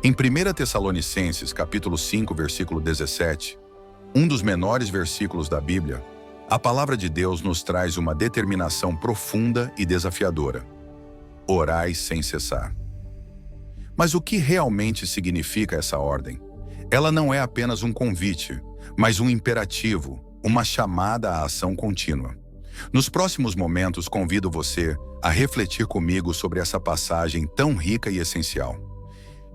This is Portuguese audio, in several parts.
Em 1 Tessalonicenses, capítulo 5, versículo 17, um dos menores versículos da Bíblia, a palavra de Deus nos traz uma determinação profunda e desafiadora: orai sem cessar. Mas o que realmente significa essa ordem? Ela não é apenas um convite, mas um imperativo, uma chamada à ação contínua. Nos próximos momentos, convido você a refletir comigo sobre essa passagem tão rica e essencial.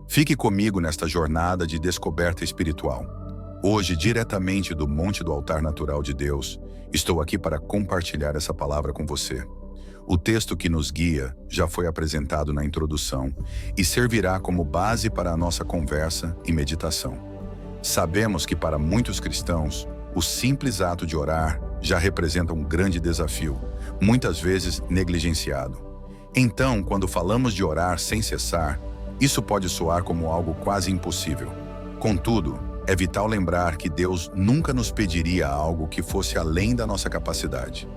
Fique comigo nesta jornada de descoberta espiritual. Hoje, diretamente do Monte do Altar Natural de Deus, estou aqui para compartilhar essa palavra com você. O texto que nos guia já foi apresentado na introdução e servirá como base para a nossa conversa e meditação. Sabemos que para muitos cristãos, o simples ato de orar já representa um grande desafio, muitas vezes negligenciado. Então, quando falamos de orar sem cessar, isso pode soar como algo quase impossível. Contudo, é vital lembrar que Deus nunca nos pediria algo que fosse além da nossa capacidade.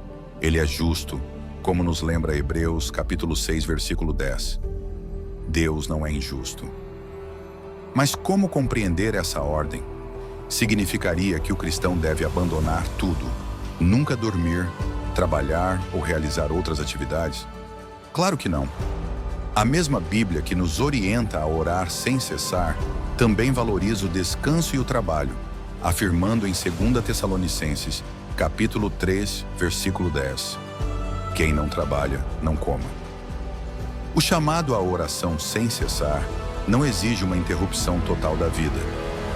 Ele é justo, como nos lembra Hebreus capítulo 6, versículo 10. Deus não é injusto. Mas como compreender essa ordem? Significaria que o cristão deve abandonar tudo, nunca dormir, trabalhar ou realizar outras atividades? Claro que não. A mesma Bíblia que nos orienta a orar sem cessar também valoriza o descanso e o trabalho, afirmando em 2 Tessalonicenses, capítulo 3, versículo 10. Quem não trabalha, não coma. O chamado à oração sem cessar não exige uma interrupção total da vida,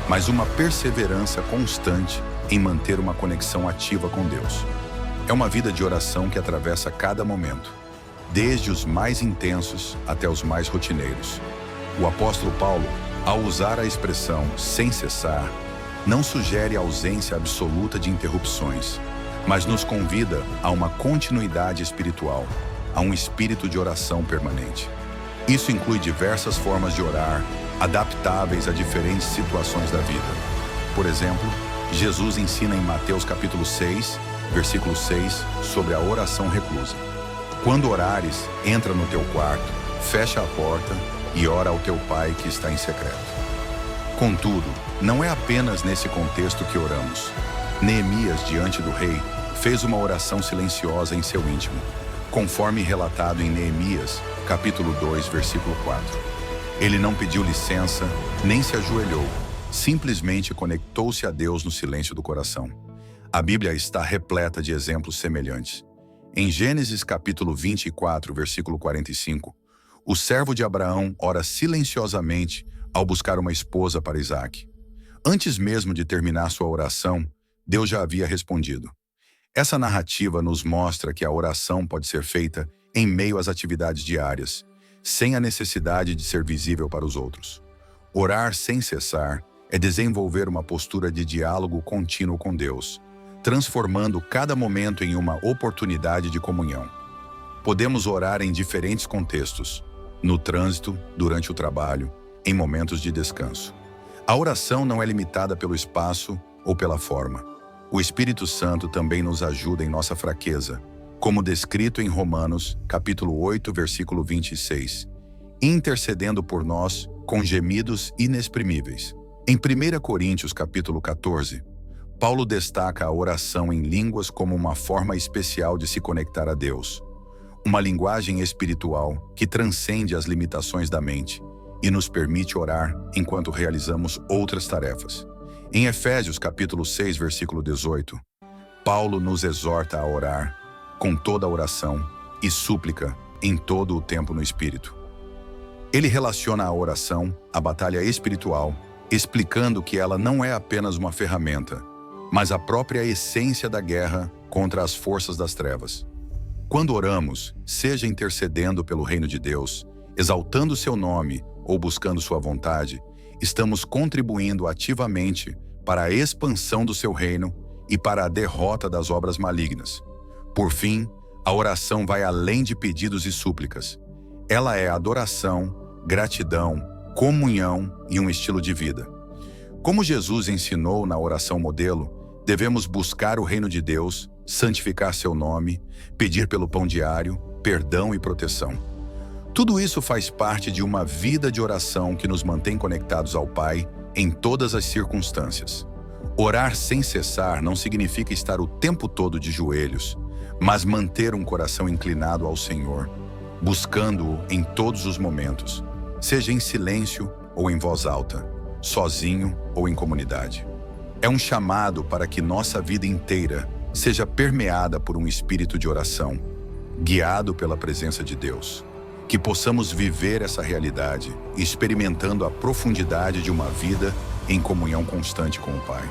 mas uma perseverança constante em manter uma conexão ativa com Deus. É uma vida de oração que atravessa cada momento, desde os mais intensos até os mais rotineiros. O apóstolo Paulo, ao usar a expressão sem cessar, não sugere a ausência absoluta de interrupções, mas nos convida a uma continuidade espiritual, a um espírito de oração permanente. Isso inclui diversas formas de orar, adaptáveis a diferentes situações da vida. Por exemplo, Jesus ensina em Mateus capítulo 6, versículo 6, sobre a oração reclusa. Quando orares, entra no teu quarto, fecha a porta e ora ao teu Pai que está em secreto. Contudo, não é apenas nesse contexto que oramos. Neemias, diante do rei, fez uma oração silenciosa em seu íntimo, conforme relatado em Neemias, capítulo 2, versículo 4. Ele não pediu licença, nem se ajoelhou, simplesmente conectou-se a Deus no silêncio do coração. A Bíblia está repleta de exemplos semelhantes. Em Gênesis capítulo 24, versículo 45, o servo de Abraão ora silenciosamente ao buscar uma esposa para Isaque. Antes mesmo de terminar sua oração, Deus já havia respondido. Essa narrativa nos mostra que a oração pode ser feita em meio às atividades diárias, sem a necessidade de ser visível para os outros. Orar sem cessar é desenvolver uma postura de diálogo contínuo com Deus, transformando cada momento em uma oportunidade de comunhão. Podemos orar em diferentes contextos, no trânsito, durante o trabalho, em momentos de descanso. A oração não é limitada pelo espaço ou pela forma. O Espírito Santo também nos ajuda em nossa fraqueza, como descrito em Romanos, capítulo 8, versículo 26, intercedendo por nós com gemidos inexprimíveis. Em 1 Coríntios, capítulo 14, Paulo destaca a oração em línguas como uma forma especial de se conectar a Deus, uma linguagem espiritual que transcende as limitações da mente e nos permite orar enquanto realizamos outras tarefas. Em Efésios capítulo 6, versículo 18, Paulo nos exorta a orar com toda a oração e súplica em todo o tempo no Espírito. Ele relaciona a oração à batalha espiritual, explicando que ela não é apenas uma ferramenta, mas a própria essência da guerra contra as forças das trevas. Quando oramos, seja intercedendo pelo reino de Deus, exaltando seu nome ou buscando sua vontade, estamos contribuindo ativamente para a expansão do seu reino e para a derrota das obras malignas. Por fim, a oração vai além de pedidos e súplicas. Ela é adoração, gratidão, comunhão e um estilo de vida. Como Jesus ensinou na oração modelo, devemos buscar o reino de Deus, santificar seu nome, pedir pelo pão diário, perdão e proteção. Tudo isso faz parte de uma vida de oração que nos mantém conectados ao Pai em todas as circunstâncias. Orar sem cessar não significa estar o tempo todo de joelhos, mas manter um coração inclinado ao Senhor, buscando-o em todos os momentos, seja em silêncio ou em voz alta, sozinho ou em comunidade. É um chamado para que nossa vida inteira seja permeada por um espírito de oração, guiado pela presença de Deus. Que possamos viver essa realidade, experimentando a profundidade de uma vida em comunhão constante com o Pai.